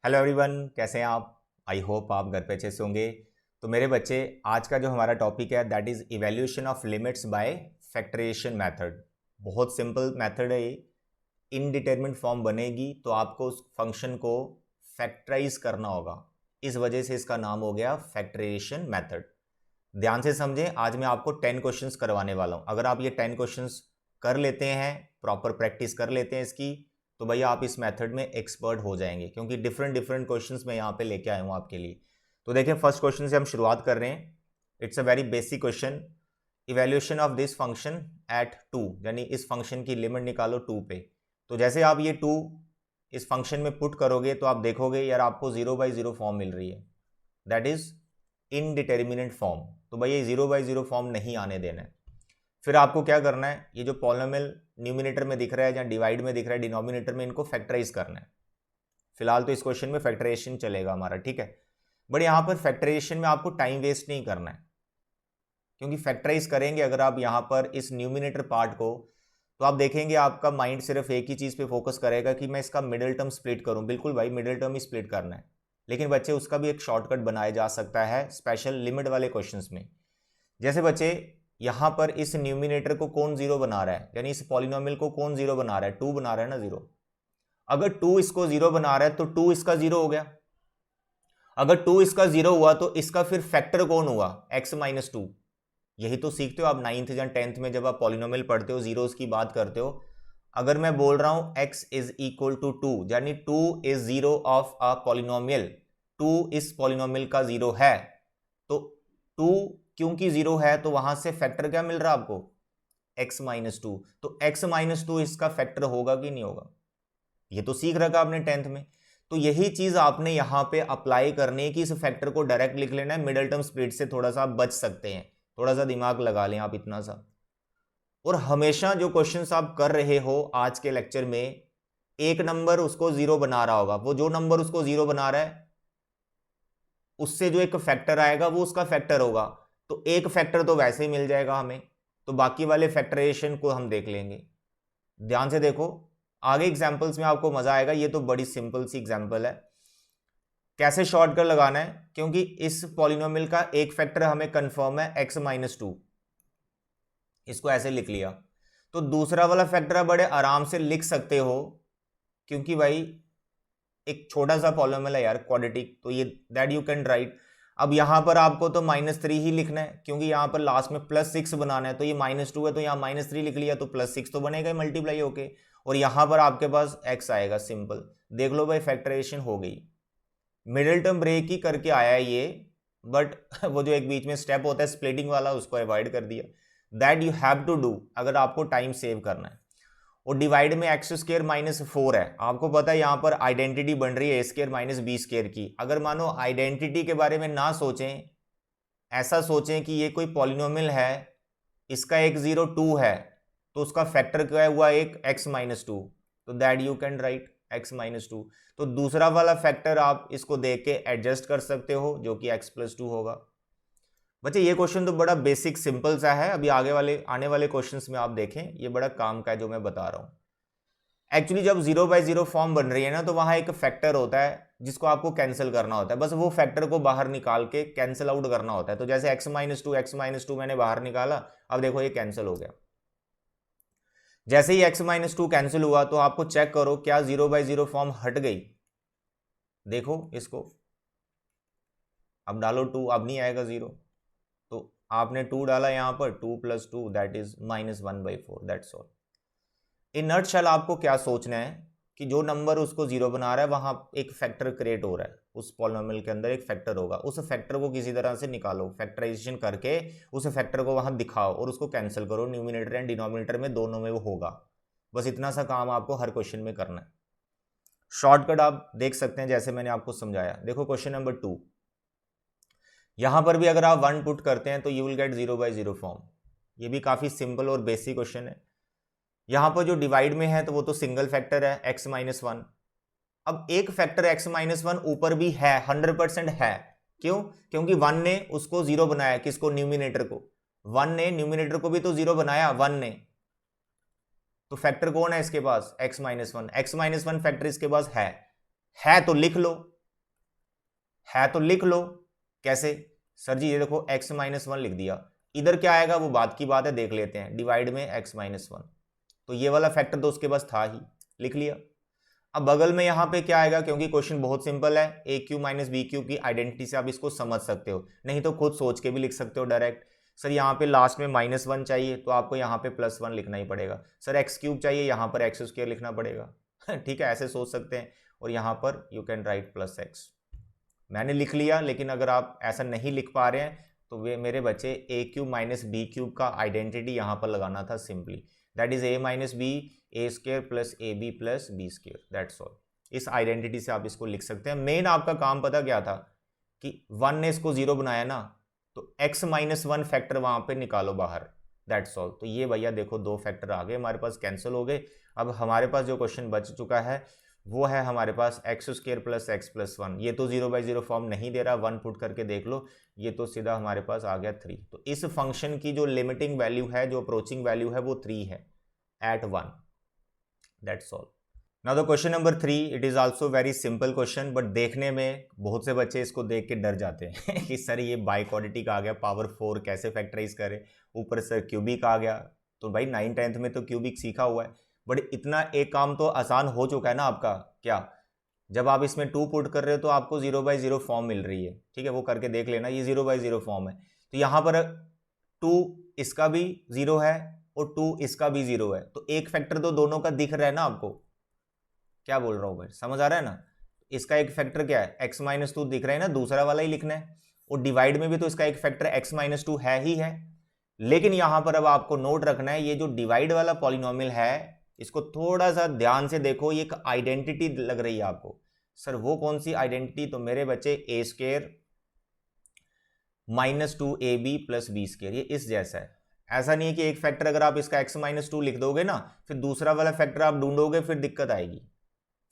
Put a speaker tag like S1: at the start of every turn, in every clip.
S1: Hello everyone, कैसे हैं आप? आई होप आप घर पे अच्छे से होंगे। तो मेरे बच्चे, आज का जो हमारा टॉपिक है that is evaluation of limits by factorisation method. बहुत सिंपल मेथड है ये। इनडिटरमिनेट फॉर्म बनेगी तो आपको उस फंक्शन को फैक्टराइज करना होगा, इस वजह से इसका नाम हो गया फैक्टराइजेशन मेथड। ध्यान से समझें, आज मैं आपको 10 क्वेश्चंस करवाने वाला हूँ। अगर आप ये 10 क्वेश्चंस कर लेते हैं, प्रॉपर प्रैक्टिस कर लेते हैं इसकी, तो भैया आप इस मेथड में एक्सपर्ट हो जाएंगे, क्योंकि डिफरेंट डिफरेंट क्वेश्चंस मैं यहाँ पे लेके आया हूँ आपके लिए। तो देखें, फर्स्ट क्वेश्चन से हम शुरुआत कर रहे हैं। It's a very basic question. Evaluation of this function at 2, यानी इस फंक्शन की लिमिट निकालो 2 पे। तो जैसे आप ये 2 इस फंक्शन में पुट करोगे तो आप देखोगे यार आपको 0/0 फॉर्म मिल रही है, दैट इज इनडिटर्मिनेट फॉर्म। तो भाई ये 0/0 फॉर्म नहीं आने देना है। फिर आपको क्या करना है, ये जो पॉलिनोमियल न्यूमिनेटर में दिख रहा है या डिवाइड में दिख रहा है डिनोमिनेटर में, इनको फैक्टराइज करना है। फिलहाल तो इस क्वेश्चन में फैक्टराइजेशन चलेगा हमारा, ठीक है। बट यहाँ पर फैक्टराइजेशन में आपको टाइम वेस्ट नहीं करना है, क्योंकि फैक्टराइज करेंगे अगर आप यहाँ पर इस न्यूमिनेटर पार्ट को, तो आप देखेंगे आपका माइंड सिर्फ एक ही चीज़ पे फोकस करेगा कि मैं इसका मिडिल टर्म स्प्लिट करूँ। बिल्कुल भाई, मिडिल टर्म ही स्प्लिट करना है। लेकिन बच्चे, उसका भी एक शॉर्टकट बनाया जा सकता है स्पेशल लिमिट वाले क्वेश्चंस में। जैसे बच्चे, यहाँ पर इस न्यूमिनेटर को कौन जीरो बना रहा है, यानी इस पॉलिनोमियल को कौन जीरो बना रहा है? 2 बना रहा है ना जीरो। अगर 2 इसको जीरो बना रहा है तो 2 इसका जीरो हो गया। अगर 2 इसका जीरो हुआ तो इसका फिर फैक्टर कौन हुआ? x-2। यही तो सीखते हो आप 9th या 10th में, जब आप पॉलिनोमियल पढ़ते हो, जीरोस की बात करते हो। अगर मैं बोल रहा हूं x इज इक्वल टू 2, यानी 2 is zero of a polynomial, 2 इस पॉलिनोमियल का जीरो है, तो 2 क्योंकि जीरो है तो वहां से फैक्टर क्या मिल रहा है आपको? x-2। तो x-2 इसका फैक्टर होगा कि नहीं होगा? ये तो सीख रखा आपने 10th में। तो यही चीज आपने यहां पे अप्लाई करनी है कि इस फैक्टर को डायरेक्ट लिख लेना है। मिडल टर्म स्प्लिट से थोड़ा सा आप बच सकते हैं, थोड़ा सा दिमाग लगा लें आप इतना सा। और हमेशा जो क्वेश्चंस आप कर रहे हो आज के लेक्चर में, एक नंबर उसको जीरो बना रहा होगा, वो जो नंबर उसको जीरो बना रहा है उससे जो एक फैक्टर आएगा वो उसका फैक्टर होगा। तो एक फैक्टर तो वैसे ही मिल जाएगा हमें, तो बाकी वाले फैक्टराइजेशन को हम देख लेंगे। ध्यान से देखो, आगे एग्जांपल्स में आपको मजा आएगा। ये तो बड़ी सिंपल सी एग्जांपल है। कैसे शॉर्टकट लगाना है, क्योंकि इस पॉलिनोमियल का एक फैक्टर हमें कंफर्म है x-2, इसको ऐसे लिख लिया। तो दूसरा वाला फैक्टर बड़े आराम से लिख सकते हो, क्योंकि भाई एक छोटा सा पॉलिनोमियल है यार, क्वाड्रेटिक, तो ये दैट यू कैन राइट। अब यहां पर आपको तो -3 ही लिखना है, क्योंकि यहां पर लास्ट में +6 बनाना है। तो ये -2 है तो यहाँ -3 लिख लिया, तो +6 तो बनेगा मल्टीप्लाई होके, और यहां पर आपके पास x आएगा। सिंपल, देख लो भाई, फैक्टराइजेशन हो गई। मिडिल टर्म ब्रेक ही करके आया है ये, बट वो जो एक बीच में स्टेप होता है स्प्लिटिंग वाला, उसको अवॉइड कर दिया। That you have to do अगर आपको टाइम सेव करना है। और डिवाइड में x² - 4 है, आपको पता है यहाँ पर आइडेंटिटी बन रही है a² - b² की। अगर मानो आइडेंटिटी के बारे में ना सोचें, ऐसा सोचें कि ये कोई पॉलिनोमियल है, इसका एक 0 2 है, तो उसका फैक्टर क्या हुआ? एक x-2। तो that you can right x-2। तो दूसरा वाला फैक्टर आप इसको देख के एडजस्ट कर सकते हो, जो कि x+2 होगा। बच्चे, ये क्वेश्चन तो बड़ा बेसिक सिंपल सा है। अभी आने वाले क्वेश्चंस में आप देखें, ये बड़ा काम का है जो मैं बता रहा हूं। एक्चुअली जब 0/0 फॉर्म बन रही है ना, तो वहां एक फैक्टर होता है जिसको आपको कैंसिल करना होता है। बस वो फैक्टर को बाहर निकाल के कैंसिल आउट करना होता है। तो जैसे x-2 मैंने बाहर निकाला, अब देखो ये कैंसिल हो गया। जैसे ही x-2 कैंसिल हुआ तो आपको चेक करो क्या 0/0 फॉर्म हट गई। देखो इसको, अब डालो 2, अब नहीं आएगा 0। तो आपने 2 डाला यहां पर, 2 + 2 that is -1/4, that's all. In nutshell आपको क्या सोचना है कि जो नंबर उसको जीरो बना रहा है वहां एक फैक्टर क्रिएट हो रहा है, उस पॉलिनोमियल के अंदर एक फैक्टर होगा। उस फैक्टर को किसी तरह से निकालो, फैक्टराइजेशन करके उस फैक्टर को वहां दिखाओ और उसको कैंसिल करो। न्यूमिनेटर एंड डिनोमिनेटर में दोनों में वो होगा। बस इतना सा काम आपको हर क्वेश्चन में करना है। शॉर्टकट आप देख सकते हैं जैसे मैंने आपको समझाया। देखो क्वेश्चन नंबर 2, यहां पर भी अगर आप 1 पुट करते हैं तो यू विल गेट 0/0 फॉर्म। ये भी काफी सिंपल और बेसिक क्वेश्चन है। यहां पर जो डिवाइड में है तो वो तो सिंगल फैक्टर है x-1। अब एक फैक्टर x-1 ऊपर भी है, 100% है। क्यों? क्योंकि 1 ने उसको जीरो बनाया, किसको? न्यूमिनेटर को। 1 ने न्यूमिनेटर को भी तो जीरो बनाया, 1 ने। तो फैक्टर कौन है इसके पास? x-1। x-1 फैक्टर इसके पास है तो लिख लो। है तो लिख लो। कैसे सर जी, ये देखो x माइनस वन लिख दिया, इधर क्या आएगा वो बात की बात है, देख लेते हैं। डिवाइड में x माइनस वन, तो ये वाला फैक्टर तो उसके पास था ही, लिख लिया। अब बगल में यहाँ पे क्या आएगा, क्योंकि क्वेश्चन बहुत सिंपल है, ए क्यू माइनस बी क्यू की आइडेंटिटी से आप इसको समझ सकते हो, नहीं तो खुद सोच के भी लिख सकते हो डायरेक्ट। सर यहाँ पे लास्ट में माइनस वन चाहिए तो आपको यहाँ पे प्लस वन लिखना ही पड़ेगा। सर एक्स क्यूब चाहिए, यहाँ पर एक्स स्क्वायर लिखना पड़ेगा। ठीक है, ऐसे सोच सकते हैं। और यहाँ पर you can right plus x, मैंने लिख लिया। लेकिन अगर आप ऐसा नहीं लिख पा रहे हैं तो वे मेरे बच्चे A cube minus B cube का आइडेंटिटी यहाँ पर लगाना था simply, that is A minus B A square plus A B plus B square, that's all. इस आइडेंटिटी से आप इसको लिख सकते हैं। मेन आपका काम पता क्या था कि वन ने इसको जीरो बनाया ना, तो एक्स माइनस वन फैक्टर वहां पे निकालो बाहर, दैट्स ऑल। तो ये भैया देखो दो फैक्टर आ गए हमारे पास, कैंसिल हो गए। अब हमारे पास जो क्वेश्चन बच चुका है वो है हमारे पास X square plus X plus one. ये तो 0/0 फॉर्म नहीं दे रहा, वन पुट करके देख लो, ये तो सीधा हमारे पास आ गया 3। तो इस फंक्शन की जो लिमिटिंग वैल्यू है, जो अप्रोचिंग वैल्यू है वो 3 है at 1, that's all. Now the question number 3, it is also very simple question, but देखने में बहुत से बच्चे इसको देख के डर जाते हैं कि सर ये बाई क्वाड्रेटिक आ गया, पावर 4 कैसे फैक्टराइज करें, ऊपर से क्यूबिक आ गया। तो भाई 9th-10th में तो क्यूबिक सीखा हुआ है, बट इतना एक काम तो आसान हो चुका है ना आपका। क्या, जब आप इसमें 2 पुट कर रहे हो तो आपको 0/0 फॉर्म मिल रही है, ठीक है, वो करके देख लेना, ये 0/0 फॉर्म है। तो यहाँ पर 2 इसका भी 0 है और 2 इसका भी 0 है, तो एक फैक्टर तो दोनों का दिख रहा है ना आपको। क्या बोल रहा हूँ भाई, समझ आ रहा है ना। इसका एक फैक्टर क्या है, x माइनस टू दिख रहा है ना, दूसरा वाला ही लिखना है। और डिवाइड में भी तो इसका एक फैक्टर x माइनस टू है ही है। लेकिन यहां पर अब आपको नोट रखना है, ये जो डिवाइड वाला पॉलिनोमियल है इसको थोड़ा सा ध्यान से देखो, ये एक आइडेंटिटी लग रही है आपको। सर वो कौन सी आइडेंटिटी, तो मेरे बच्चे A square minus two A B plus B square, ये इस जैसा है। ऐसा नहीं है कि एक फैक्टर अगर आप इसका x माइनस टू लिख दोगे ना, फिर दूसरा वाला फैक्टर आप ढूंढोगे, फिर दिक्कत आएगी,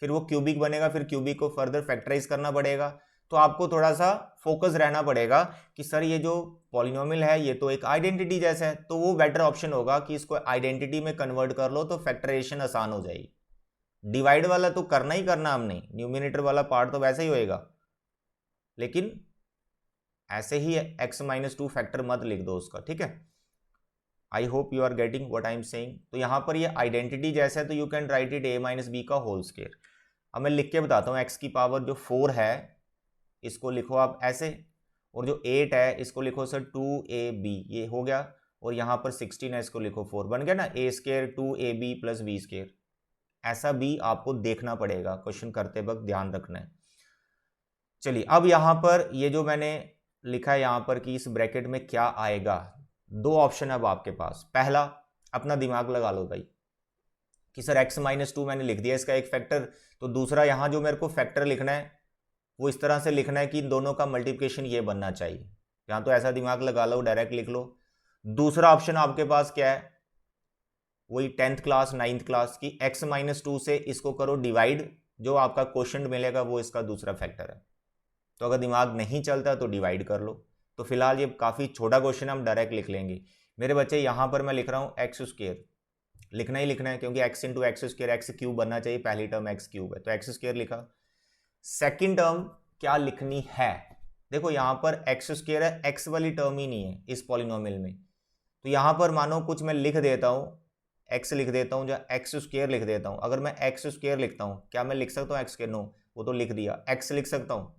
S1: फिर वो क्यूबिक बनेगा, फिर क्यूबिक को फर्दर फैक्टराइज करना पड़ेगा। तो आपको थोड़ा सा फोकस रहना पड़ेगा कि सर ये जो पॉलिनोमियल है ये तो एक आइडेंटिटी जैसा है, तो वो बेटर ऑप्शन होगा कि इसको आइडेंटिटी में कन्वर्ट कर लो, तो फैक्टराइजेशन आसान हो जाएगी। डिवाइड वाला तो करना ही करना हमने, न्यूमिनेटर वाला पार्ट तो वैसे ही होएगा, लेकिन ऐसे ही x माइनस टू फैक्टर मत लिख दो उसका, ठीक है। I hope you are getting what I am saying. तो यहां पर ये आइडेंटिटी जैसा है, तो you can write it a minus B का होल स्क्वायर। अब मैं लिख के बताता हूँ, x की पावर जो 4 है इसको लिखो आप ऐसे, और जो 8 है इसको लिखो सर 2ab, ये हो गया। और यहाँ पर 16 है, इसको लिखो 4, बन गया ना, a square 2ab plus B square. ऐसा भी आपको देखना पड़ेगा, क्वेश्चन करते वक्त ध्यान रखना है। चलिए अब यहाँ पर ये जो मैंने लिखा है यहाँ पर कि इस ब्रैकेट में क्या आएगा, दो ऑप्शन है अब आपके पास। पहला, अपना दिमाग लगा लो भाई कि सर x माइनस टू मैंने लिख दिया इसका एक फैक्टर, तो दूसरा यहाँ जो मेरे को फैक्टर लिखना है वो इस तरह से लिखना है कि इन दोनों का मल्टीप्लिकेशन ये बनना चाहिए। यहाँ तो ऐसा दिमाग लगा लो, डायरेक्ट लिख लो। दूसरा ऑप्शन आपके पास क्या है, वही 10th क्लास 9th क्लास की, x माइनस टू से इसको करो डिवाइड, जो आपका क्वेश्चन मिलेगा वो इसका दूसरा फैक्टर है। तो अगर दिमाग नहीं चलता तो डिवाइड कर लो। तो फिलहाल ये काफ़ी छोटा क्वेश्चन हम डायरेक्ट लिख लेंगे। मेरे बच्चे यहाँ पर मैं लिख रहा हूँ एक्स स्क्वायर, लिखना ही लिखना है क्योंकि x into x square, x cube बनना चाहिए, पहली टर्म एक्स क्यूब है तो एक्स स्क्वायर लिखा। सेकेंड टर्म क्या लिखनी है, देखो यहाँ पर एक्स स्क्वायर है, एक्स वाली टर्म ही नहीं है इस पॉलिनोमियल में। तो यहाँ पर मानो कुछ मैं लिख देता हूँ, एक्स लिख देता हूँ या एक्स स्क्वायर लिख देता हूँ। अगर मैं एक्स स्क्वायर लिखता हूँ, क्या मैं लिख सकता हूँ एक्स स्क्वायर, नो, वो तो लिख दिया। एक्स लिख सकता हूँ,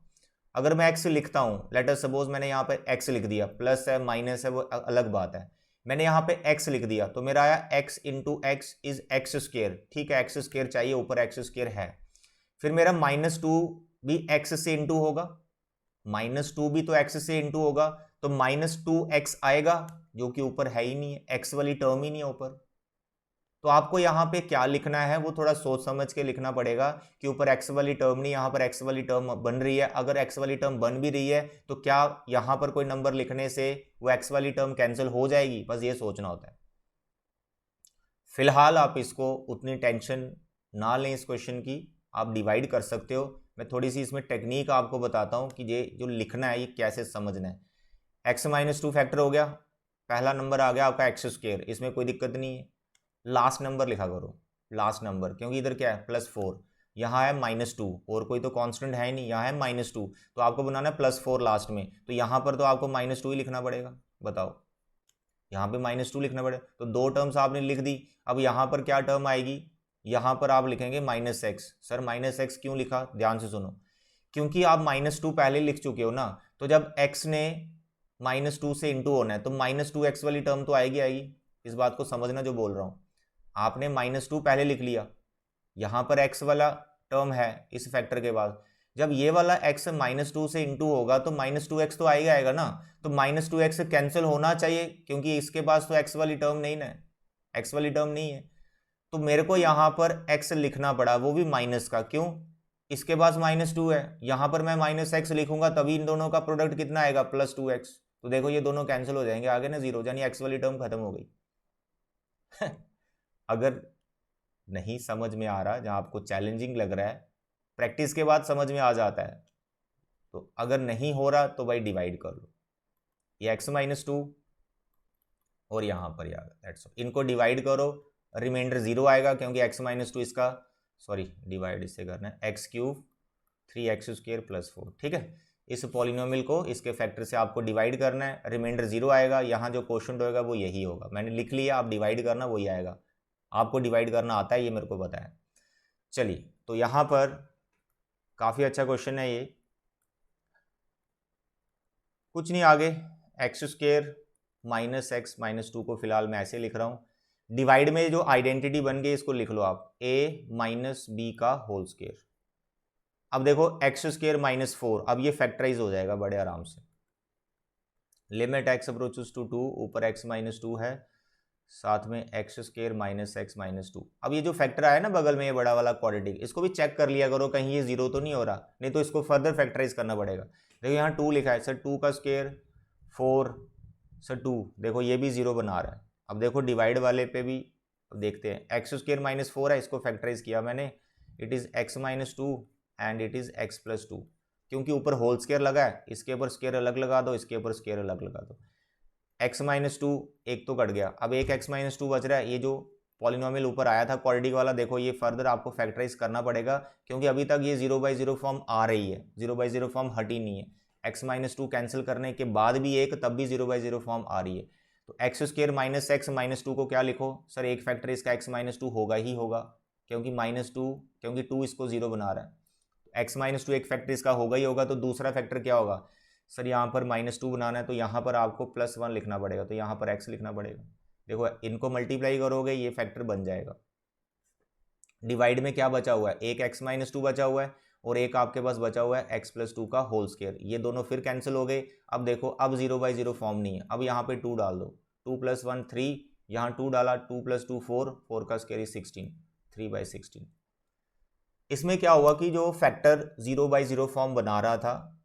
S1: अगर मैं एक्स लिखता हूँ, लेट अस सपोज मैंने यहाँ पे एक्स लिख दिया, प्लस है माइनस है वो अलग बात है, मैंने यहाँ पे एक्स लिख दिया तो मेरा आया x into x is x square, ठीक है, एक्स स्क्वायर चाहिए, ऊपर एक्स स्क्वायर है। फिर मेरा माइनस टू भी एक्स से इंटू होगा, माइनस टू भी तो एक्स से इंटू होगा, तो माइनस टू एक्स आएगा जो कि ऊपर है ही नहीं है, एक्स वाली टर्म ही नहीं है ऊपर। तो आपको यहाँ पे क्या लिखना है वो थोड़ा सोच समझ के लिखना पड़ेगा कि ऊपर एक्स वाली टर्म नहीं, यहाँ पर एक्स वाली टर्म बन रही है। अगर एक्स वाली टर्म बन भी रही है तो क्या यहाँ पर कोई नंबर लिखने से वो एक्स वाली टर्म कैंसिल हो जाएगी, बस ये सोचना होता है। फिलहाल आप इसको उतनी टेंशन ना लें इस क्वेश्चन की, आप डिवाइड कर सकते हो। मैं थोड़ी सी इसमें टेक्निक आपको बताता हूँ कि ये जो लिखना है ये कैसे समझना है। एक्स माइनस टू फैक्टर हो गया, पहला नंबर आ गया आपका एक्स स्क्वायर, इसमें कोई दिक्कत नहीं है। लास्ट नंबर लिखा करो, लास्ट नंबर, क्योंकि इधर क्या है प्लस 4, यहाँ है -2 और कोई तो कांस्टेंट है ही नहीं, यहाँ है -2, तो आपको बनाना है +4 लास्ट में, तो यहाँ पर तो आपको -2 ही लिखना पड़ेगा। बताओ, यहाँ पे -2 लिखना पड़ेगा, तो 2 टर्म्स आपने लिख दी। अब यहाँ पर क्या टर्म आएगी, यहाँ पर आप लिखेंगे -x। सर -x क्यों लिखा, ध्यान से सुनो, क्योंकि आप -2 पहले लिख चुके हो ना, तो जब x ने -2 से इंटू होना है तो -2x वाली टर्म तो आएगी। इस बात को समझना जो बोल रहा हूँ, आपने -2 पहले लिख लिया, यहाँ पर x वाला टर्म है इस फैक्टर के बाद, जब ये वाला x -2 से इंटू होगा तो -2x तो आएगा ना, तो -2x कैंसिल होना चाहिए, क्योंकि इसके पास तो x वाली टर्म नहीं ना, x वाली टर्म नहीं है, तो मेरे को यहाँ पर x लिखना पड़ा, वो भी माइनस का। क्यों, इसके पास -2 है, यहाँ पर मैं -x लिखूंगा तभी इन दोनों का प्रोडक्ट कितना आएगा, +2x। तो देखो ये दोनों कैंसिल हो जाएंगे, आगे ना 0, यानी x वाली टर्म खत्म हो गई। अगर नहीं समझ में आ रहा, जहाँ आपको चैलेंजिंग लग रहा है, प्रैक्टिस के बाद समझ में आ जाता है, तो अगर नहीं हो रहा तो भाई डिवाइड कर लो, ये x-2 और यहाँ पर यार दैट्स ऑल, इनको डिवाइड करो, रिमाइंडर 0 आएगा, क्योंकि x-2 इसका, सॉरी डिवाइड इससे करना है, x³ 3x² + 4, ठीक है। इस पॉलिनोमियल को इसके फैक्टर से आपको डिवाइड करना है, रिमाइंडर 0 आएगा, यहाँ जो क्वोशंट होगा वो यही होगा, मैंने लिख लिया, आप डिवाइड करना वही आएगा, आपको डिवाइड करना आता है, ये मेरे को पता है। चलिए, तो यहाँ पर काफ़ी अच्छा क्वेश्चन है ये, कुछ नहीं आगे, x² -x -2 को फिलहाल मैं ऐसे लिख रहा हूँ, डिवाइड में जो आइडेंटिटी बन गई इसको लिख लो आप, a - b का होल स्क्वायर। अब देखो x² -4, अब ये फैक्टराइज हो जाएगा बड़े आराम से, लिमिट x अप्रोचेस टू 2, ऊपर x -2 है, साथ में x² -x -2। अब ये जो फैक्टर आया ना बगल में, ये बड़ा वाला क्वाड्रेटिक, इसको भी चेक कर लिया करो कहीं ये 0 तो नहीं हो रहा, नहीं तो इसको फर्दर फैक्टराइज करना पड़ेगा। देखो यहाँ 2 लिखा है, सर 2 का स्क्वायर 4, सर 2, देखो ये भी 0 बना रहा है। अब देखो डिवाइड वाले पे भी देखते हैं, x² -4 है, इसको फैक्टराइज किया मैंने, it is x -2 and it is x + 2, क्योंकि ऊपर होल स्क्वायर लगा है, इसके ऊपर स्क्वायर अलग लगा दो, इसके ऊपर स्क्वायर अलग लगा दो, x -2 एक तो कट गया, अब एक x -2 बच रहा है, ये जो पॉलिनोमियल ऊपर आया था क्वाड्रेटिक वाला, देखो ये फर्दर आपको फैक्टराइज करना पड़ेगा, क्योंकि अभी तक ये 0/0 फॉर्म आ रही है, 0/0 फॉर्म हटी नहीं है, x -2 कैंसिल करने के बाद भी एक, तब भी 0/0 फॉर्म आ रही है, तो x² -x -2 को क्या लिखो, सर एक फैक्टर इसका x -2 होगा ही होगा, क्योंकि -2, क्योंकि 2 इसको 0 बना रहा है, x -2 एक फैक्टर इसका होगा ही होगा, तो दूसरा फैक्टर क्या होगा, सर यहाँ पर -2 बनाना है, तो यहाँ पर आपको +1 लिखना पड़ेगा, तो यहाँ पर x लिखना पड़ेगा। देखो इनको मल्टीप्लाई करोगे ये फैक्टर बन जाएगा। डिवाइड में क्या बचा हुआ है, एक x -2 बचा हुआ है और एक आपके पास बचा हुआ है x + 2 का होल स्क्वायर, ये दोनों फिर कैंसिल हो गए। अब देखो अब 0/0 फॉर्म नहीं है, अब यहाँ पे 2 डाल दो, 2 + 1 3, यहाँ 2 डाला, 2 + 2 4, 4 का स्क्वायर 16, 3/16। इसमें क्या हुआ कि जो फैक्टर 0/0 फॉर्म बना रहा था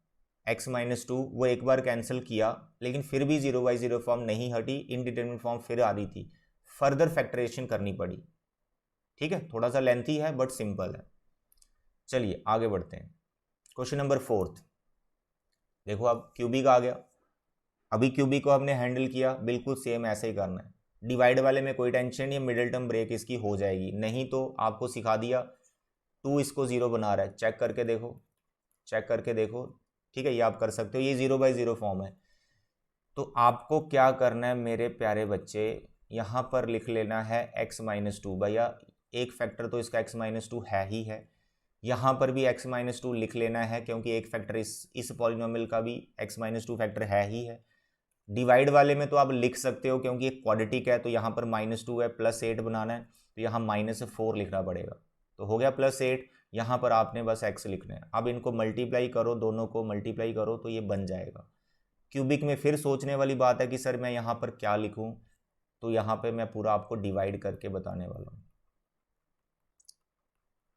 S1: x -2, वो एक बार कैंसिल किया, लेकिन फिर भी 0/0 फॉर्म नहीं हटी, इनडिटरमिनेट फॉर्म फिर आ रही थी, फर्दर फैक्टराइजेशन करनी पड़ी। ठीक है, थोड़ा सा लेंथी है बट सिंपल है। चलिए आगे बढ़ते हैं, क्वेश्चन नंबर 4। देखो अब क्यूबिक आ गया, अभी क्यूबिक को हमने हैंडल किया, बिल्कुल सेम ऐसे ही करना है, डिवाइड वाले में कोई टेंशन नहीं है, मिडिल टर्म ब्रेक इसकी हो जाएगी, नहीं तो आपको सिखा दिया, 2 इसको 0 बना रहा है, चेक करके देखो, चेक करके देखो, ठीक है, ये आप कर सकते हो, ये 0/0 फॉर्म है। तो आपको क्या करना है मेरे प्यारे बच्चे, यहाँ पर लिख लेना है x -2, भैया एक फैक्टर तो इसका x -2 है ही है, यहाँ पर भी x -2 लिख लेना है, क्योंकि एक फैक्टर इस पॉलिनोमियल का भी x -2 फैक्टर है ही है। डिवाइड वाले में तो आप लिख सकते हो, क्योंकि एक क्वाड्रेटिक है, तो यहाँ पर -2 है, +8 बनाना है, तो यहाँ -4 लिखना पड़ेगा, तो हो गया +8, यहाँ पर आपने बस x लिखना है। अब इनको मल्टीप्लाई करो, दोनों को मल्टीप्लाई करो तो ये बन जाएगा। क्यूबिक में फिर सोचने वाली बात है कि सर मैं यहाँ पर क्या लिखूँ, तो यहाँ पे मैं पूरा आपको डिवाइड करके बताने वाला हूँ।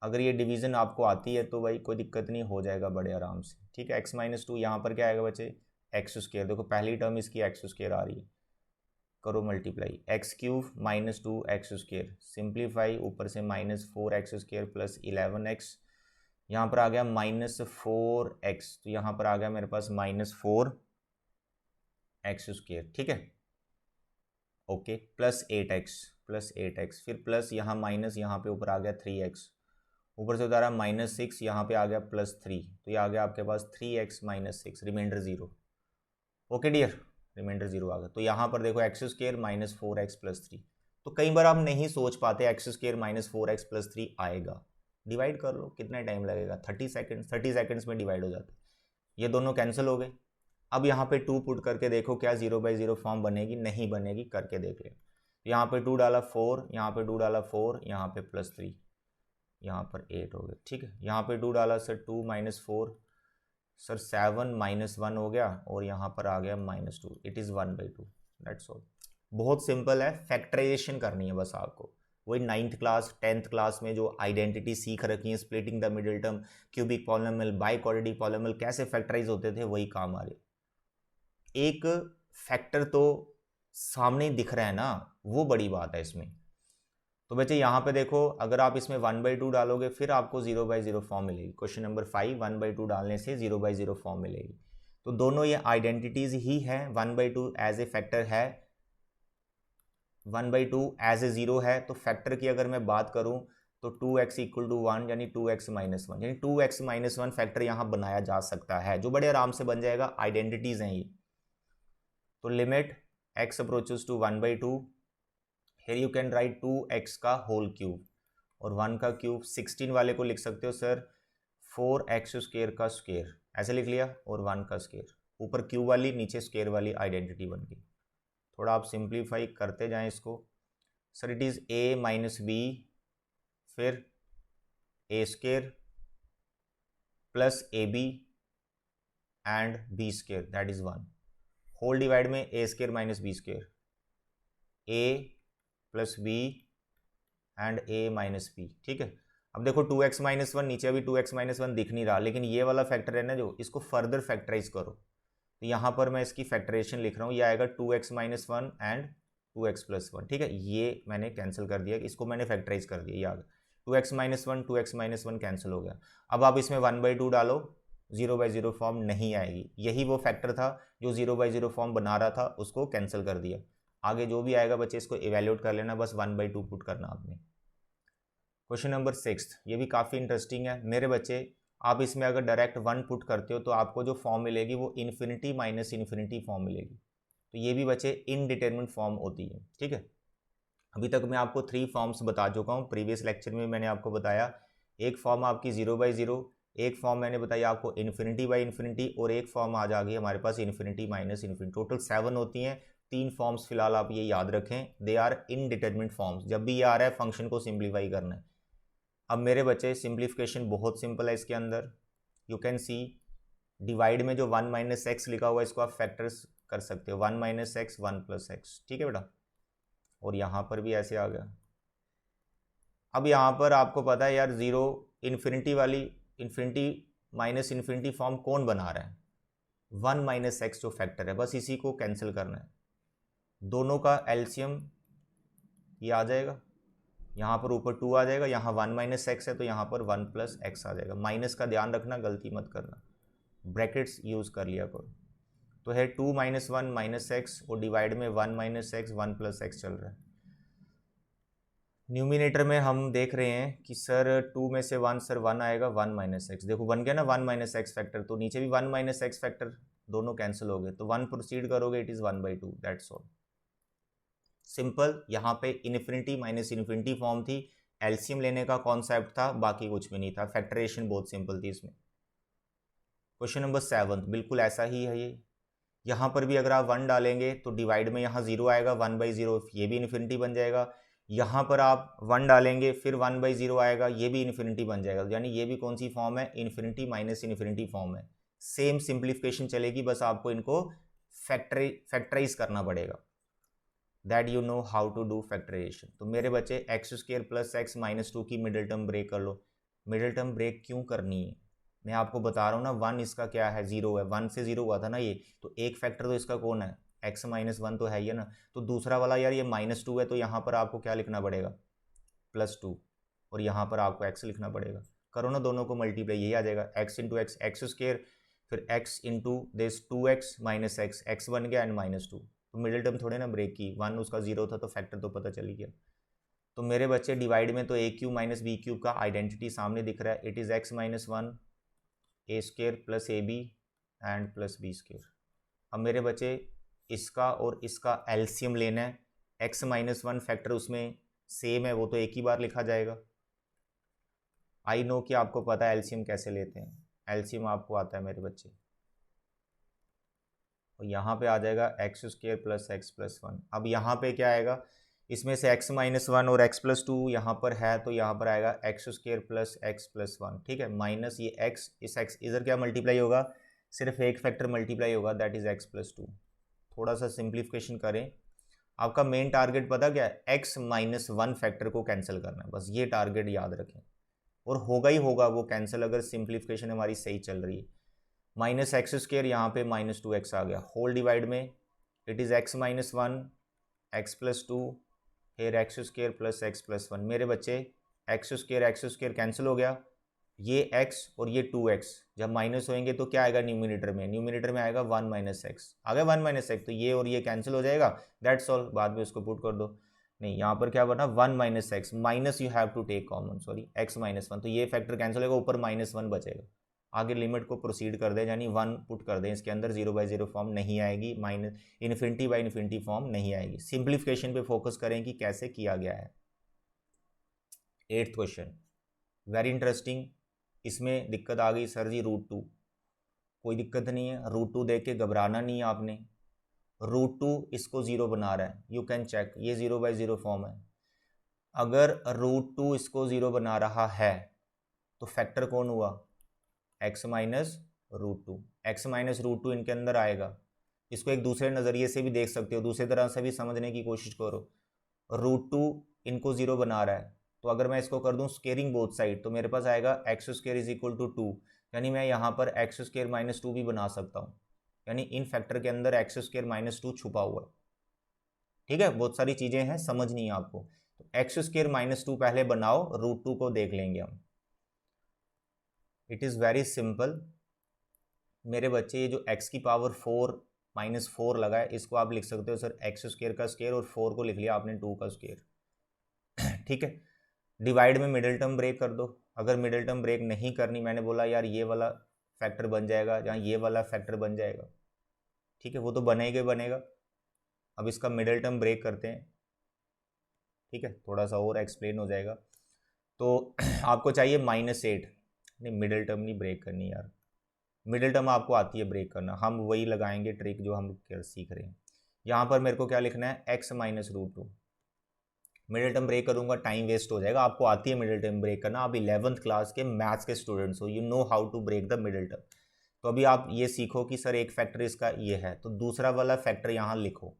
S1: अगर ये डिवीज़न आपको आती है तो भाई कोई दिक्कत नहीं, हो जाएगा बड़े आराम से। ठीक है, x -2 यहाँ पर क्या आएगा बच्चे, x², देखो पहली टर्म इसकी x² आ रही है, करो मल्टीप्लाई, x³ -2x², सिंप्लीफाई, ऊपर से -4x² + 11x, यहाँ पर आ गया -4x, तो यहाँ पर आ गया मेरे पास -4x², ठीक है, ओके, +8x, फिर प्लस यहाँ माइनस, यहाँ पे ऊपर आ गया 3x, ऊपर से उतारा -6, यहाँ पे आ गया +3, तो ये आ गया आपके पास 3x - 6, remainder 0। Okay dear, remainder 0 आ गया। तो यहाँ पर देखो x² -4x + 3, तो कई बार आप नहीं सोच पाते x² -4x + 3 आएगा, डिवाइड कर लो, कितना टाइम लगेगा, 30 सेकेंड्स, 30 सेकेंड्स में डिवाइड हो जाता है। ये दोनों कैंसिल हो गए। अब यहाँ पे 2 पुट करके देखो क्या 0/0 फॉर्म बनेगी, नहीं बनेगी, करके देख ले। यहाँ पे 2 डाला 4, यहाँ पे 2 डाला 4, यहाँ पे +3, यहाँ पर 8 हो गए, ठीक है। यहाँ पे 2 डाला सर 2 - 4, सर 7 - 1 हो गया, और यहाँ पर आ गया -2, इट इज़ 1/2, दैट्स ऑल। बहुत सिंपल है, फैक्टराइजेशन करनी है बस आपको। वही 9th क्लास 10th क्लास में जो आइडेंटिटी सीख रखी है, splitting the middle term, cubic polynomial, biquadratic polynomial कैसे फैक्टराइज होते थे, वही काम आ रहे। एक फैक्टर तो सामने ही दिख रहा है ना, वो बड़ी बात है इसमें। तो बच्चे यहाँ पे देखो, अगर आप इसमें 1/2 डालोगे फिर आपको 0/0 फॉर्म मिलेगी। क्वेश्चन नंबर 5, 1/2 डालने से 0/0 फॉर्म मिलेगी। तो दोनों ये आइडेंटिटीज ही हैं। 1/2 एज ए फैक्टर है, 1/2 एज ए 0 है। तो फैक्टर की अगर मैं बात करूं तो 2x = 1, यानी 2x - 1, यानी 2x - 1 फैक्टर यहाँ बनाया जा सकता है, जो बड़े आराम से बन जाएगा, आइडेंटिटीज हैं ये। तो limit x approaches to 1/2, here you can write 2x का होल क्यूब, और 1 का क्यूब। 16 वाले को लिख सकते हो सर 4x² का स्क्वायर, ऐसे लिख लिया, और 1 का स्क्वायर। ऊपर क्यूब वाली, नीचे स्क्वायर वाली आइडेंटिटी बन गई। थोड़ा आप सिंप्लीफाई करते जाएं इसको। Sir it is a - b, फिर a² + ab and b², that is 1, whole divide में a² - b², a + b and a - b, ठीक है। अब देखो 2x - 1, नीचे अभी 2x - 1 दिख नहीं रहा, लेकिन ये वाला फैक्टर है ना जो, इसको फर्दर फैक्टराइज करो। तो यहाँ पर मैं इसकी फैक्टराइजेशन लिख रहा हूँ, ये आएगा 2x - 1 एंड 2x + 1, ठीक है। ये मैंने कैंसिल कर दिया, इसको मैंने फैक्टराइज कर दिया, ये आ गया 2x - 1, 2x - 1 कैंसिल हो गया। अब आप इसमें 1/2 डालो, 0/0 फॉर्म नहीं आएगी। यही वो फैक्टर था जो 0/0 फॉर्म बना रहा था, उसको कैंसिल कर दिया। आगे जो भी आएगा बच्चे इसको इवेल्यूएट कर लेना, बस 1/2 पुट करना आपने। क्वेश्चन नंबर 6, ये भी काफ़ी इंटरेस्टिंग है मेरे बच्चे। आप इसमें अगर डायरेक्ट 1 पुट करते हो तो आपको जो फॉर्म मिलेगी वो इन्फिनिटी - इन्फिनिटी फॉर्म मिलेगी। तो ये भी बच्चे इनडिटरमिनेट फॉर्म होती है, ठीक है। अभी तक मैं आपको 3 फॉर्म्स बता चुका हूँ, प्रीवियस लेक्चर में मैंने आपको बताया। एक फॉर्म आपकी 0/0, एक फॉर्म मैंने बताया आपको इन्फिनिटी, और एक फॉर्म आ जाएगी हमारे पास इन्फिनिटी - इन्फिनिटी। टोटल 7 होती हैं। 3 फॉर्म्स फिलहाल आप ये याद रखें, दे आर इनडिटरमिनेट फॉर्म्स। जब भी ये आ रहा है फंक्शन को सिंप्लीफाई करना है। अब मेरे बच्चे सिंप्लीफिकेशन बहुत सिंपल है इसके अंदर। यू कैन सी डिवाइड में जो 1 - x लिखा हुआ है इसको आप फैक्टर्स कर सकते हो, 1 - x 1 + x, ठीक है बेटा। और यहाँ पर भी ऐसे आ गया। अब यहाँ पर आपको पता है यार, 0 इन्फिनिटी वाली, इन्फिनिटी - इन्फिनिटी फॉर्म कौन बना रहा है, 1 - x जो फैक्टर है, बस इसी को कैंसिल करना है। दोनों का एलसीएम ये आ जाएगा, यहाँ पर ऊपर 2 आ जाएगा, यहाँ 1 - x है तो यहाँ पर 1 + x आ जाएगा। माइनस का ध्यान रखना, गलती मत करना, ब्रैकेट्स यूज़ कर लिया करो। तो है 2 - 1 - x, और डिवाइड में 1 - x 1 + x चल रहा है। न्यूमिनेटर में हम देख रहे हैं कि सर 2 में से 1, सर 1 आएगा, 1 - x, देखो बन गया ना 1 - x फैक्टर। तो नीचे भी 1 - x फैक्टर, दोनों कैंसिल हो गए, तो 1 प्रोसीड करोगे, it is 1/2, that's all, simple. यहाँ पे इन्फिनिटी - इन्फिनिटी फॉर्म थी, एलसीएम लेने का कॉन्सेप्ट था, बाकी कुछ भी नहीं था। फैक्टरेशन बहुत सिंपल थी इसमें। क्वेश्चन नंबर 7 बिल्कुल ऐसा ही है ये। यहाँ पर भी अगर आप 1 डालेंगे तो डिवाइड में यहाँ 0 आएगा, 1/0, ये भी इन्फिनिटी बन जाएगा। यहाँ पर आप 1 डालेंगे फिर 1/0 आएगा, ये भी इन्फिनिटी बन जाएगा। यानी ये भी कौन सी फॉर्म है, इन्फिनिटी - इन्फिनिटी फॉर्म है। सेम सिंप्लीफिकेशन चलेगी, बस आपको इनको फैक्टराइज करना पड़ेगा। That you know how to do factorisation. तो मेरे बच्चे x² + x - 2 की मिडिल टर्म ब्रेक कर लो। मिडिल टर्म ब्रेक क्यों करनी है, मैं आपको बता रहा हूँ ना। 1 इसका क्या है, 0 है, 1 से 0 हुआ था ना ये, तो एक फैक्टर तो इसका कौन है, x - 1 तो है ही है ना। तो दूसरा वाला यार ये -2 है, तो यहाँ पर आपको क्या लिखना पड़ेगा, +2, और यहाँ पर आपको x लिखना पड़ेगा। करो ना दोनों को मल्टीप्लाई, यही आ जाएगा, x × x x², फिर x × this 2x - x, x बन गया एंड -2। तो मिडिल टर्म थोड़े ना ब्रेक की, 1 उसका 0 था तो फैक्टर तो पता चल ही गया। तो मेरे बच्चे डिवाइड में तो A cube minus B cube का आइडेंटिटी सामने दिख रहा है, it is X minus one A square plus A B and plus B square. अब मेरे बच्चे इसका और इसका एलसीएम लेना है, एक्स माइनस वन फैक्टर उसमें सेम है, वो तो एक ही बार लिखा जाएगा। आई नो कि आपको पता है एलसीएम कैसे लेते हैं, एलसीएम आपको आता है मेरे बच्चे। और यहाँ पे आ जाएगा x square plus X plus one. अब यहाँ पे क्या आएगा, इसमें से एक्स माइनस वन और एक्स प्लस टू यहाँ पर है, तो यहाँ पर आएगा X square plus X plus one, ठीक है, माइनस ये एक्स, इस एक्स इधर क्या मल्टीप्लाई होगा, सिर्फ एक फैक्टर मल्टीप्लाई होगा, that is x plus to. थोड़ा सा सिंप्लीफिकेशन करें, आपका मेन टारगेट पता क्या है, एक्स माइनस वन फैक्टर को कैंसिल करना है, बस ये टारगेट याद रखें, और होगा ही होगा वो कैंसिल अगर सिंप्लीफिकेशन हमारी सही चल रही है। माइनस एक्स स्क्र यहाँ पे माइनस टू एक्स आ गया, होल डिवाइड में it is X minus one X plus two, here X square plus X plus one. मेरे बच्चे एक्स स्क्र कैंसिल हो गया, ये एक्स और ये टू एक्स जब माइनस होएंगे तो क्या आएगा न्यूमिनेटर में आएगा वन माइनस एक्स, आ गया वन माइनस एक्स, तो ये और ये कैंसिल हो जाएगा, दैट्स ऑल, बाद में उसको पुट कर दो। नहीं, यहाँ पर क्या बना, one minus X, minus you have to take common, sorry X minus one, तो ये फैक्टर कैंसिल होगा, ऊपर माइनस वन बचेगा। आगे लिमिट को प्रोसीड कर दें, यानी वन पुट कर दें, इसके अंदर जीरो बाई जीरो फॉर्म नहीं आएगी, minus infinity by infinity form नहीं आएगी। सिंप्लीफिकेशन पे फोकस करें कि कैसे किया गया है। 8th क्वेश्चन वेरी इंटरेस्टिंग, इसमें दिक्कत आ गई सर जी रूट टू, कोई दिक्कत नहीं है, रूट टू देख के घबराना नहीं है आपने, रूट टू इसको ज़ीरो बना रहा है, यू कैन चेक, ये ज़ीरो बाई ज़ीरो फॉर्म है। अगर रूट टू इसको ज़ीरो बना रहा है तो फैक्टर कौन हुआ, X minus root two, X minus root two इनके अंदर आएगा। इसको एक दूसरे नज़रिए से भी देख सकते हो, दूसरी तरह से भी समझने की कोशिश करो। रूट टू इनको ज़ीरो बना रहा है, तो अगर मैं इसको कर दूं स्केयरिंग बोथ साइड, तो मेरे पास आएगा X square is equal to two, यानी मैं यहाँ पर एक्स स्क्र माइनस टू भी बना सकता हूँ, यानी इन फैक्टर के अंदर एक्स स्क्र माइनस टू छुपा हुआ है। ठीक है, बहुत सारी चीज़ें हैं, समझनी है आपको, तो एक्स स्क्र माइनस टू पहले बनाओ, रूट टू को देख लेंगे हम। इट इज़ वेरी सिंपल मेरे बच्चे, ये जो एक्स की पावर फोर माइनस फोर लगा है, इसको आप लिख सकते हो सर एक्स स्क्र का स्क्र, और फोर को लिख लिया आपने टू का स्क्र। ठीक है, डिवाइड में मिडिल टर्म ब्रेक कर दो, अगर मिडिल टर्म ब्रेक नहीं करनी, मैंने बोला यार ये वाला फैक्टर बन जाएगा, जहाँ ये वाला फैक्टर बन जाएगा, ठीक है, वो तो बनेगा। अब इसका मिडिल टर्म ब्रेक करते हैं, ठीक है, थोड़ा सा और एक्सप्लेन हो जाएगा। तो आपको चाहिए माइनस एट, नहीं मिडिल टर्म नहीं ब्रेक करनी यार, मिडिल टर्म आपको आती है ब्रेक करना, हम वही लगाएंगे ट्रिक जो हम सीख रहे हैं। यहाँ पर मेरे को क्या लिखना है, X minus root two, middle term break करूंगा टाइम वेस्ट हो जाएगा, आपको आती है मिडिल टर्म ब्रेक करना, आप 11th क्लास के मैथ्स के स्टूडेंट्स हो, you know how to break the middle term. तो अभी आप ये सीखो कि सर एक फैक्टर इसका ये है, तो दूसरा वाला फैक्टर यहाँ लिखो।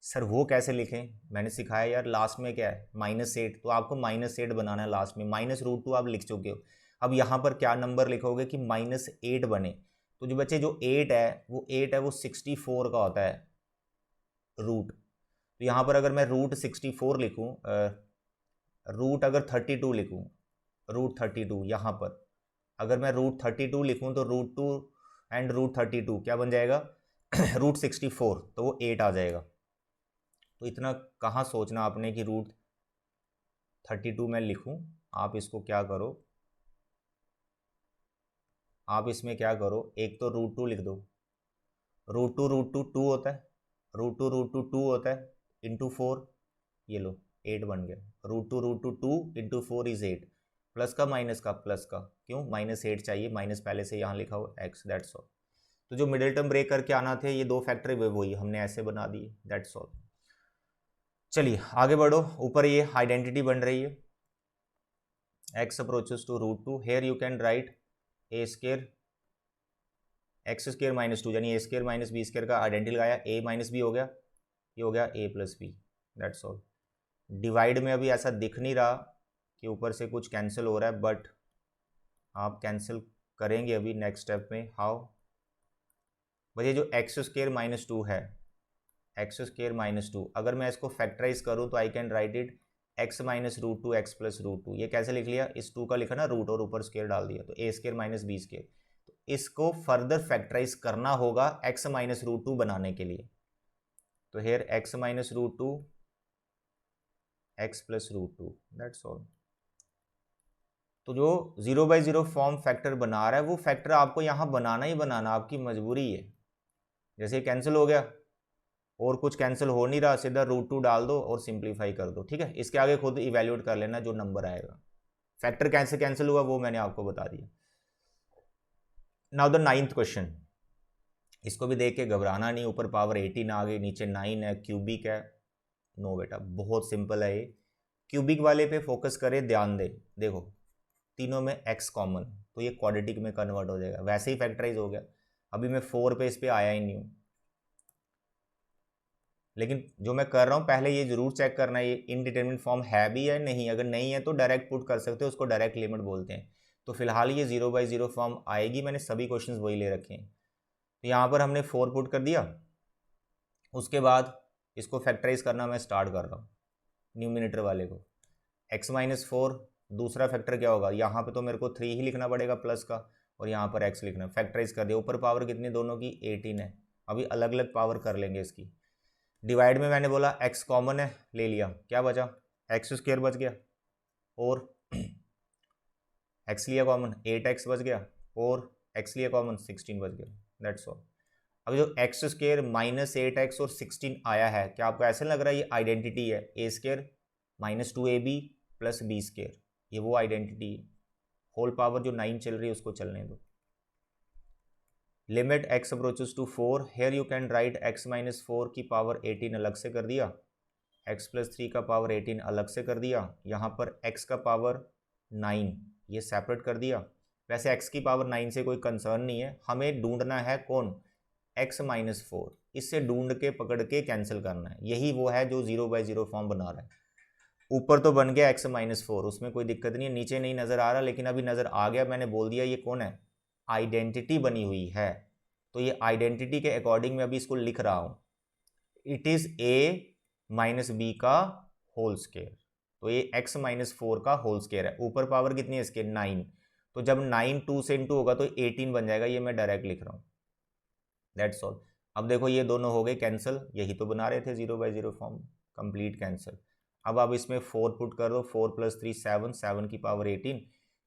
S1: सर वो कैसे लिखें, मैंने सिखाया यार, लास्ट में क्या है माइनस एट, तो आपको माइनस एट बनाना है लास्ट में, माइनस रूट टू आप लिख चुके हो, अब यहाँ पर क्या नंबर लिखोगे कि माइनस एट बने। तो जो बच्चे जो एट है वो 64 का होता है रूट, तो यहाँ पर अगर मैं रूट 64 लिखूँ, रूट अगर 32 लिखूँ, रूट 32 यहाँ पर अगर मैं रूट 32 लिखूँ, तो रूट टू एंड रूट 32 क्या बन जाएगा रूट 64, तो वो 8 आ जाएगा। तो इतना कहाँ सोचना आपने कि रूट 32 मैं लिखूँ, आप इसको क्या करो, आप इसमें क्या करो, एक तो रूट टू लिख दो, रूट टू टू होता है, रूट टू होता है, इंटू फोर, ये लो 8 बन गया, root two two into four is 8, plus का माइनस का, प्लस का क्यों, माइनस 8 चाहिए, माइनस पहले से यहाँ लिखा हो एक्स, दैट्स ऑल। तो जो मिडिल टर्म ब्रेक करके आना थे ये दो फैक्टर वही हमने ऐसे बना दिए, दैट्स ऑल। चलिए आगे बढ़ो, ऊपर ये आइडेंटिटी बन रही है, X approaches to root two, here you can write A square X square minus two, यानी A square minus B square का आइडेंटिटी लगाया, ए माइनस बी हो गया, ये हो गया A plus B, that's all. Divide में अभी ऐसा दिख नहीं रहा कि ऊपर से कुछ कैंसिल हो रहा है, बट आप कैंसिल करेंगे अभी नेक्स्ट स्टेप में, हाउ भैया, जो एक्स स्क्र माइनस टू है, एक्स स्क्र माइनस टू, अगर मैं इसको फैक्टराइज करूँ तो I can write it X minus root two X plus root two, ये कैसे लिख लिया, इस टू का लिखा ना रूट और ऊपर स्क्र डाल दिया, तो ए स्क्र माइनस बी स्क्र, तो इसको फर्दर फैक्टराइज करना होगा एक्स माइनस रूट टू बनाने के लिए, तो here X minus root two x plus root two, that's all. तो जो 0/0 फॉर्म फैक्टर बना रहा है वो फैक्टर आपको यहाँ बनाना ही बनाना, आपकी मजबूरी है। जैसे कैंसिल हो गया और कुछ कैंसिल हो नहीं रहा, सीधा रूट टू डाल दो और सिंप्लीफाई कर दो, ठीक है। इसके आगे खुद इवेल्यूएट कर लेना जो नंबर आएगा। फैक्टर कैसे कैंसिल हुआ वो मैंने आपको बता दिया। नाउ द 9th क्वेश्चन, इसको भी देख के घबराना नहीं। ऊपर पावर 18 आ गई, नीचे 9 है, क्यूबिक है। नो बेटा, बहुत सिंपल है ये। क्यूबिक वाले पे फोकस करें, ध्यान दे। देखो तीनों में x कॉमन, तो ये क्वाड्रेटिक में कन्वर्ट हो जाएगा, वैसे ही फैक्टराइज हो गया। अभी मैं 4 पे इस पे आया ही नहीं हूँ, लेकिन जो मैं कर रहा हूँ पहले ये जरूर चेक करना है ये इनडिटरमिनेट फॉर्म है भी या नहीं। अगर नहीं है तो डायरेक्ट पुट कर सकते हो, उसको डायरेक्ट लिमिट बोलते हैं। तो फिलहाल ये 0/0 फॉर्म आएगी, मैंने सभी क्वेश्चंस वही ले रखे हैं। तो यहाँ पर हमने 4 पुट कर दिया, उसके बाद इसको फैक्टराइज करना मैं स्टार्ट कर रहा हूँ न्यूमिनेटर वाले को। x-4 दूसरा फैक्टर क्या होगा, यहाँ पे तो मेरे को 3 ही लिखना पड़ेगा प्लस का, और यहाँ पर x लिखना। फैक्टराइज कर दिया, ऊपर पावर कितनी दोनों की 18 है। अभी अलग अलग पावर कर लेंगे इसकी। डिवाइड में मैंने बोला x कॉमन है, ले लिया, क्या बचा, x² बच गया, और x लिया कॉमन 8x बच गया, और x लिया कॉमन 16 बच गया, दैट्स ऑल। अब जो x² माइनस 8x और 16 आया है, क्या आपको ऐसा लग रहा है ये आइडेंटिटी है, a² minus 2ab plus b², ये वो आइडेंटिटी है। होल पावर जो 9 चल रही है उसको चलने दो। Limit x approaches to 4, here you can write x-4 की पावर 18 अलग से कर दिया, x प्लस 3 का पावर 18 अलग से कर दिया, यहाँ पर x का पावर 9 ये सेपरेट कर दिया। वैसे x की पावर 9 से कोई कंसर्न नहीं है, हमें ढूंढना है कौन, x-4, इससे ढूंढ के पकड़ के कैंसिल करना है। यही वो है जो 0/0 फॉर्म बना रहा है। ऊपर तो बन गया x-4, उसमें कोई दिक्कत नहीं है, नीचे नहीं नज़र आ रहा, लेकिन अभी नज़र आ गया। मैंने बोल दिया ये कौन है, आइडेंटिटी बनी हुई है। तो ये आइडेंटिटी के अकॉर्डिंग मैं अभी इसको लिख रहा हूँ, it is a minus B का होल स्क्वायर। तो ये x-4 का होल स्क्वायर है। ऊपर पावर कितनी है इसके, 9। तो जब 9 2 से इंटू होगा तो 18 बन जाएगा, ये मैं डायरेक्ट लिख रहा हूँ, दैट्स ऑल। अब देखो ये दोनों हो गए कैंसिल, यही तो बना रहे थे 0/0 फॉर्म, कंप्लीट कैंसिल। अब आप इसमें 4 पुट कर दो, 4 प्लस 3 7, 7 की पावर 18,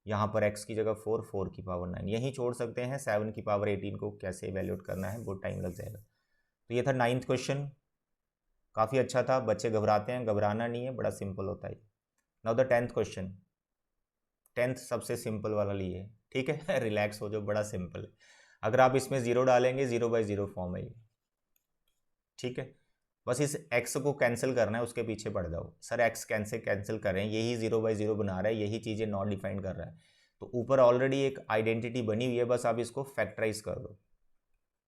S1: यहाँ पर x की जगह 4, 4 की पावर 9, यहीं छोड़ सकते हैं। 7 की पावर 18 को कैसे इवेल्यूएट करना है बहुत टाइम लग जाएगा। तो ये था 9th क्वेश्चन, काफ़ी अच्छा था। बच्चे घबराते हैं, घबराना नहीं है, बड़ा सिंपल होता है। Now the 10th question, 10th सबसे सिंपल वाला लिए, ठीक है। रिलैक्स हो जाओ, बड़ा सिंपल है। अगर आप इसमें 0 डालेंगे 0/0 फॉर्म है ये, ठीक है। बस इस x को कैंसिल करना है, उसके पीछे पड़ जाओ। सर x कैंसिल कैंसिल कर रहे हैं, यही 0/0 बना रहा है, यही चीज़ें नॉट डिफाइंड कर रहा है। तो ऊपर ऑलरेडी एक आइडेंटिटी बनी हुई है, बस आप इसको फैक्टराइज कर दो।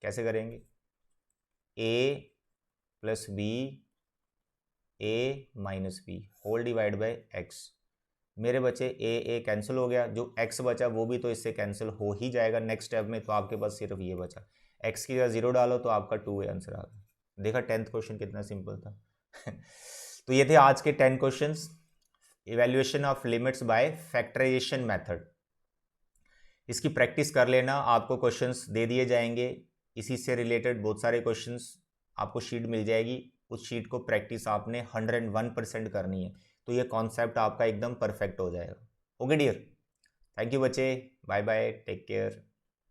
S1: कैसे करेंगे, a plus B a minus B whole divide by x। मेरे बच्चे a कैंसिल हो गया, जो x बचा वो भी तो इससे कैंसिल हो ही जाएगा नेक्स्ट स्टेप में। तो आपके पास सिर्फ ये बचा, x की जगह 0 डालो तो आपका 2 आंसर आ गया। देखा 10th क्वेश्चन कितना सिंपल था। तो ये थे आज के 10 questions, evaluation of limits by factorisation method. इसकी प्रैक्टिस कर लेना, आपको क्वेश्चंस दे दिए जाएंगे, इसी से रिलेटेड बहुत सारे क्वेश्चंस आपको शीट मिल जाएगी। उस शीट को प्रैक्टिस आपने 101% करनी है, तो ये कॉन्सेप्ट आपका एकदम परफेक्ट हो जाएगा। ओके डियर, थैंक यू बच्चे, बाय बाय, टेक केयर।